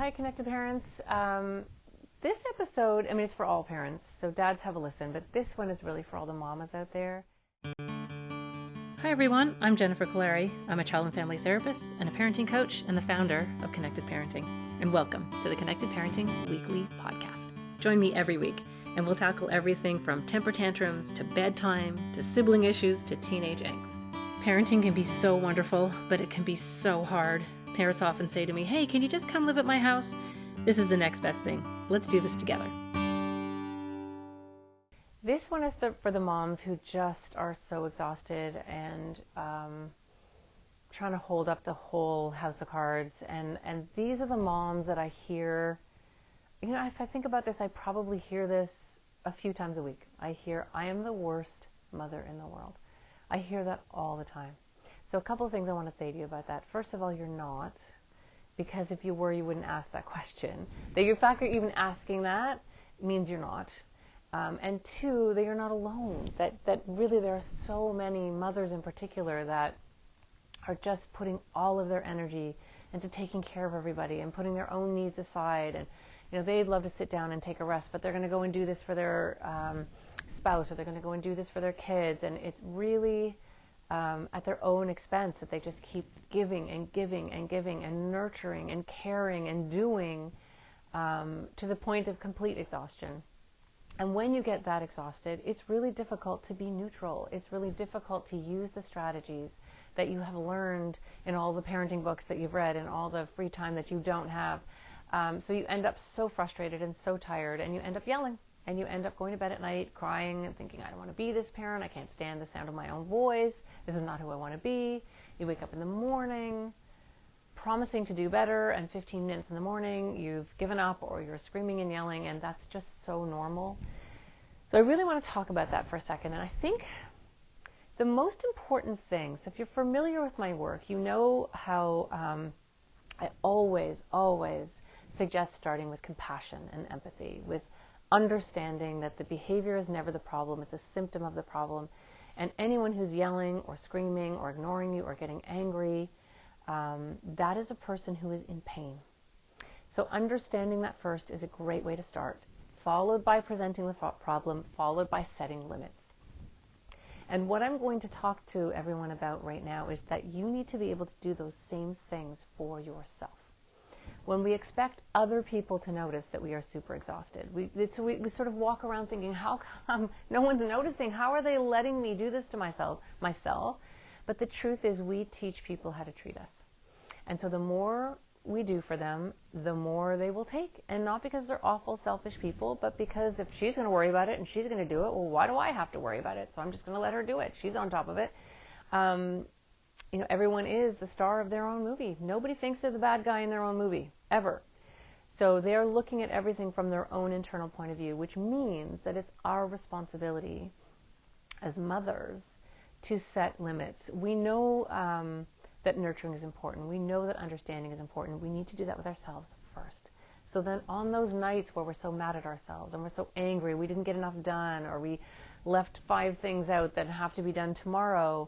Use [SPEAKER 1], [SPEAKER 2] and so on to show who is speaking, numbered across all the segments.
[SPEAKER 1] Hi, Connected Parents. This episode, I mean, it's for all parents, so dads have a listen, but this one is really for all the mamas out there.
[SPEAKER 2] Hi everyone, I'm Jennifer Colari. I'm a child and family therapist and a parenting coach and the founder of Connected Parenting. And welcome to the Connected Parenting Weekly Podcast. Join me every week and we'll tackle everything from temper tantrums to bedtime to sibling issues to teenage angst. Parenting can be so wonderful, but it can be so hard. Parents often say to me, hey, can you just come live at my house? This is the next best thing. Let's do this together.
[SPEAKER 1] This one is for the moms who just are so exhausted and trying to hold up the whole house of cards. And these are the moms that I hear, you know, if I think about this, I probably hear this a few times a week. I hear, I am the worst mother in the world. I hear that all the time. So a couple of things I want to say to you about that. First of all, you're not. Because if you were, you wouldn't ask that question. The fact that you're even asking that means you're not. And two, that you're not alone. That really there are so many mothers in particular that are just putting all of their energy into taking care of everybody and putting their own needs aside. And you know, they'd love to sit down and take a rest, but they're going to go and do this for their spouse, or they're going to go and do this for their kids. And it's really at their own expense that they just keep giving and giving and giving and nurturing and caring and doing to the point of complete exhaustion. And when you get that exhausted, it's really difficult to be neutral. It's really difficult to use the strategies that you have learned in all the parenting books that you've read and all the free time that you don't have. So you end up so frustrated and so tired, and you end up yelling. And you end up going to bed at night crying and thinking, I don't want to be this parent. I can't stand the sound of my own voice. This is not who I want to be. You wake up in the morning promising to do better, and 15 minutes in the morning you've given up, or you're screaming and yelling, and that's just so normal. So I really want to talk about that for a second. And I think the most important thing, so if you're familiar with my work, you know how I always suggest starting with compassion and empathy, with understanding that the behavior is never the problem, it's a symptom of the problem. And anyone who's yelling or screaming or ignoring you or getting angry, that is a person who is in pain. So understanding that first is a great way to start, followed by presenting the problem, followed by setting limits. And what I'm going to talk to everyone about right now is that you need to be able to do those same things for yourself. When we expect other people to notice that we are super exhausted, we sort of walk around thinking, how come no one's noticing? How are they letting me do this to myself? But the truth is, we teach people how to treat us. And so the more we do for them, the more they will take. And not because they're awful, selfish people, but because if she's going to worry about it and she's going to do it, well, why do I have to worry about it? So I'm just going to let her do it. She's on top of it. You know, everyone is the star of their own movie. Nobody thinks they're the bad guy in their own movie, ever. So they're looking at everything from their own internal point of view, which means that it's our responsibility as mothers to set limits. We know that nurturing is important. We know that understanding is important. We need to do that with ourselves first. So then on those nights where we're so mad at ourselves and we're so angry, we didn't get enough done, or we left 5 things out that have to be done tomorrow,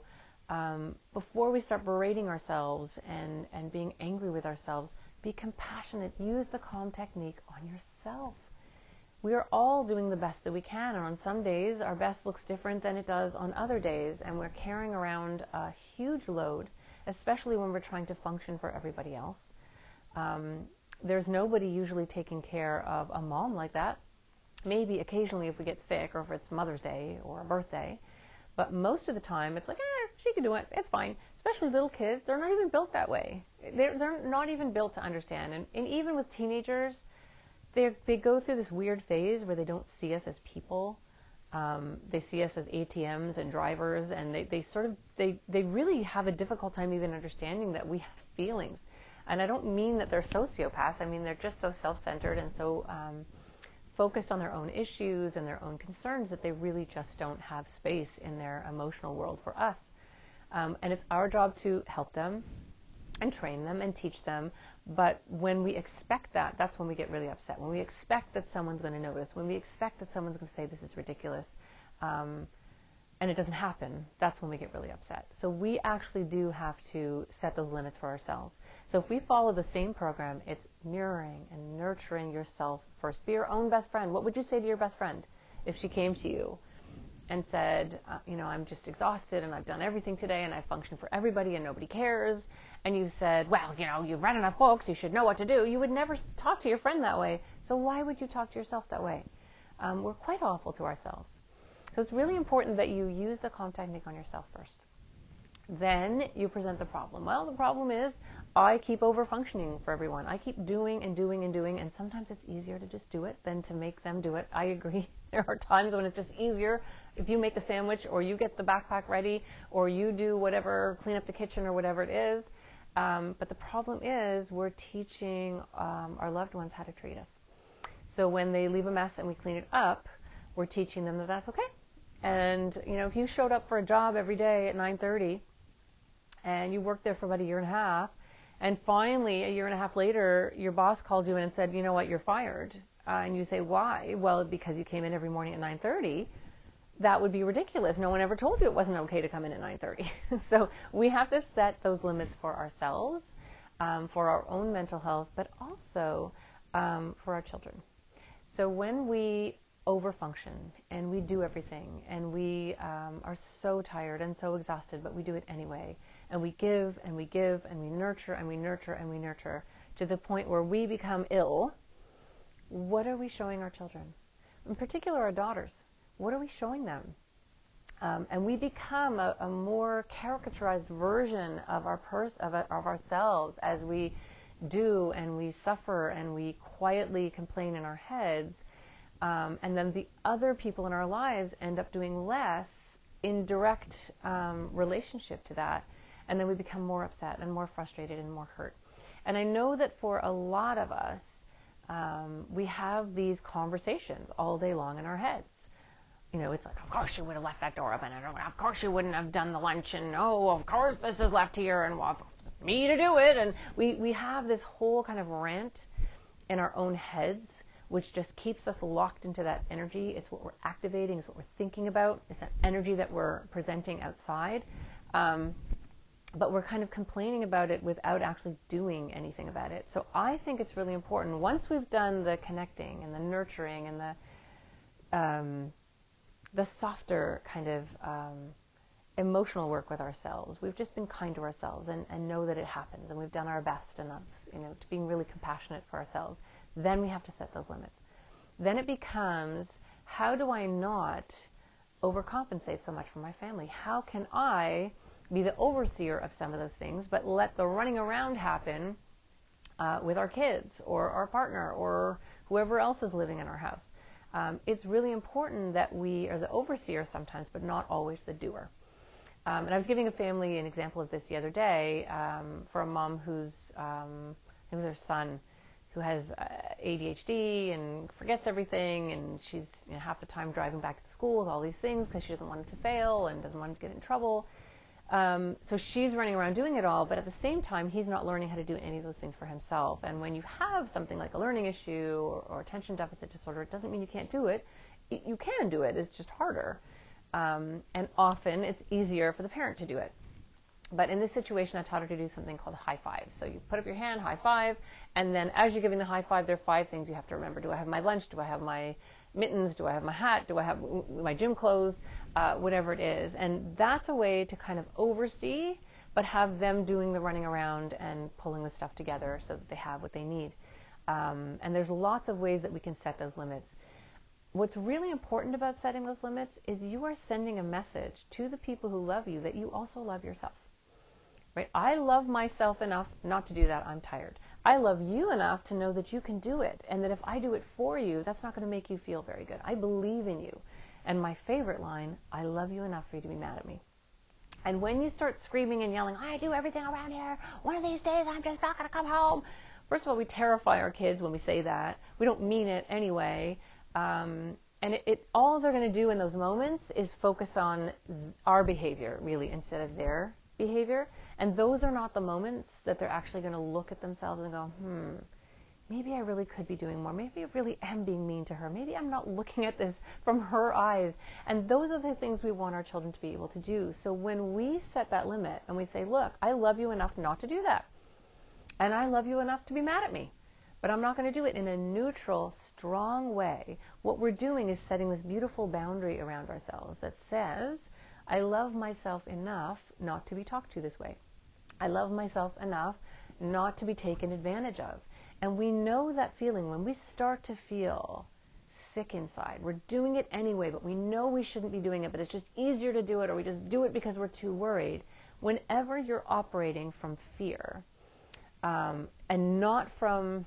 [SPEAKER 1] before we start berating ourselves and being angry with ourselves, be compassionate. Use the calm technique on yourself. We are all doing the best that we can, and on some days our best looks different than it does on other days, and we're carrying around a huge load, especially when we're trying to function for everybody else. There's nobody usually taking care of a mom like that. Maybe occasionally if we get sick, or if it's Mother's Day or a birthday. But most of the time, it's like, she can do it. It's fine. Especially little kids. They're not even built that way. They're not even built to understand. And even with teenagers, they go through this weird phase where they don't see us as people. They see us as ATMs and drivers. And they really have a difficult time even understanding that we have feelings. And I don't mean that they're sociopaths. I mean, they're just so self-centered and so focused on their own issues and their own concerns that they really just don't have space in their emotional world for us. And it's our job to help them and train them and teach them. But when we expect that, that's when we get really upset. When we expect that someone's going to notice, when we expect that someone's going to say, this is ridiculous, and it doesn't happen, that's when we get really upset. So we actually do have to set those limits for ourselves. So if we follow the same program, it's mirroring and nurturing yourself first. Be your own best friend. What would you say to your best friend if she came to you and said, I'm just exhausted and I've done everything today and I function for everybody and nobody cares? And you said, well, you've read enough books, you should know what to do. You would never talk to your friend that way. So why would you talk to yourself that way? We're quite awful to ourselves. So it's really important that you use the calm technique on yourself first. Then you present the problem. Well, the problem is I keep over-functioning for everyone. I keep doing and doing and doing, and sometimes it's easier to just do it than to make them do it. I agree. There are times when it's just easier if you make a sandwich or you get the backpack ready or you do whatever, clean up the kitchen or whatever it is. But the problem is we're teaching our loved ones how to treat us. So when they leave a mess and we clean it up, we're teaching them that that's okay. And, if you showed up for a job every day at 9:30 and you worked there for about a year and a half, and finally a year and a half later, your boss called you in and said, you know what, you're fired. And you say, why? Well, because you came in every morning at 9:30. That would be ridiculous. No one ever told you it wasn't okay to come in at 9:30. So we have to set those limits for ourselves, for our own mental health, but also for our children. So when we overfunction and we do everything and we are so tired and so exhausted, but we do it anyway, and we give and we give and we nurture and we nurture and we nurture to the point where we become ill, what are we showing our children? In particular, our daughters. What are we showing them? And we become a more caricaturized version of of ourselves as we do, and we suffer and we quietly complain in our heads. And then the other people in our lives end up doing less in direct relationship to that. And then we become more upset and more frustrated and more hurt. And I know that for a lot of us, we have these conversations all day long in our heads. It's like, of course you would have left that door open, and of course you wouldn't have done the lunch, and of course this is left here, and well, it's me to do it. And we have this whole kind of rant in our own heads, which just keeps us locked into that energy. It's what we're activating, it's what we're thinking about, it's that energy that we're presenting outside. But we're kind of complaining about it without actually doing anything about it. So I think it's really important, once we've done the connecting and the nurturing and the softer kind of emotional work with ourselves, we've just been kind to ourselves and know that it happens, and we've done our best, and that's, to being really compassionate for ourselves. Then we have to set those limits. Then it becomes, how do I not overcompensate so much for my family? How can I be the overseer of some of those things, but let the running around happen with our kids or our partner or whoever else is living in our house? It's really important that we are the overseer sometimes, but not always the doer. And I was giving a family an example of this the other day for a mom who's, it was her son, who has ADHD and forgets everything, and she's half the time driving back to school with all these things because she doesn't want him to fail and doesn't want him to get in trouble. So she's running around doing it all, but at the same time, he's not learning how to do any of those things for himself. And when you have something like a learning issue or attention deficit disorder, it doesn't mean you can't do it. You can do it. It's just harder. And often it's easier for the parent to do it. But in this situation, I taught her to do something called a high five. So you put up your hand, high five, and then as you're giving the high five, there are 5 things you have to remember. Do I have my lunch? Do I have my mittens? Do I have my hat? Do I have my gym clothes? Whatever it is. And that's a way to kind of oversee, but have them doing the running around and pulling the stuff together so that they have what they need. And there's lots of ways that we can set those limits. What's really important about setting those limits is you are sending a message to the people who love you that you also love yourself. Right? I love myself enough not to do that. I'm tired. I love you enough to know that you can do it, and that if I do it for you, that's not going to make you feel very good. I believe in you. And my favorite line, I love you enough for you to be mad at me. And when you start screaming and yelling, I do everything around here, one of these days I'm just not going to come home. First of all, we terrify our kids when we say that. We don't mean it anyway. And all they're going to do in those moments is focus on our behavior, really, instead of their behavior. And those are not the moments that they're actually going to look at themselves and go, maybe I really could be doing more. Maybe I really am being mean to her. Maybe I'm not looking at this from her eyes. And those are the things we want our children to be able to do. So when we set that limit and we say, look, I love you enough not to do that. And I love you enough to be mad at me. But I'm not going to do it in a neutral, strong way. What we're doing is setting this beautiful boundary around ourselves that says, I love myself enough not to be talked to this way. I love myself enough not to be taken advantage of. And we know that feeling when we start to feel sick inside. We're doing it anyway, but we know we shouldn't be doing it, but it's just easier to do it, or we just do it because we're too worried. Whenever you're operating from fear, and not from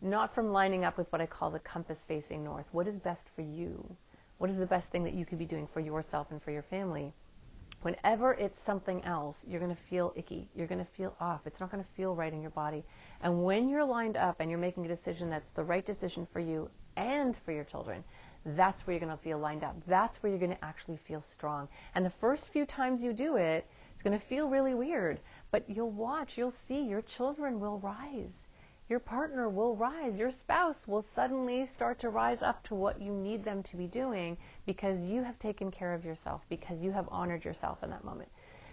[SPEAKER 1] lining up with what I call the compass facing north. What is best for you? What is the best thing that you could be doing for yourself and for your family? Whenever it's something else, you're going to feel icky. You're going to feel off. It's not going to feel right in your body. And when you're lined up and you're making a decision that's the right decision for you and for your children, that's where you're going to feel lined up. That's where you're going to actually feel strong. And the first few times you do it, it's going to feel really weird. But you'll see your children will rise. Your partner will rise. Your spouse will suddenly start to rise up to what you need them to be doing because you have taken care of yourself, because you have honored yourself in that moment.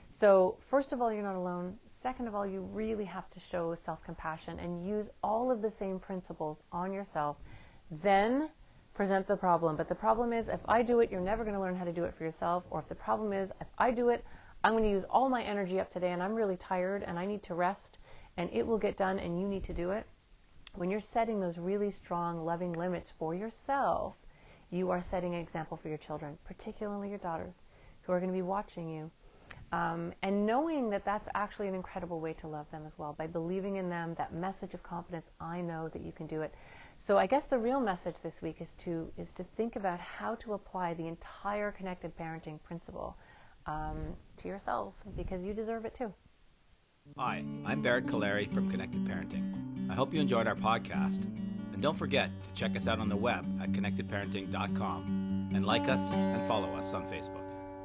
[SPEAKER 1] So first of all, you're not alone. Second of all, you really have to show self-compassion and use all of the same principles on yourself. Then present the problem. But the problem is, if I do it, you're never going to learn how to do it for yourself. Or if the problem is, if I do it, I'm going to use all my energy up today and I'm really tired and I need to rest, and it will get done and you need to do it. When you're setting those really strong, loving limits for yourself, you are setting an example for your children, particularly your daughters, who are going to be watching you. And knowing that that's actually an incredible way to love them as well, by believing in them, that message of confidence, I know that you can do it. So I guess the real message this week is to think about how to apply the entire connected parenting principle to yourselves, because you deserve it too.
[SPEAKER 3] Hi, I'm Barrett Kaleri from Connected Parenting. I hope you enjoyed our podcast. And don't forget to check us out on the web at connectedparenting.com and like us and follow us on Facebook.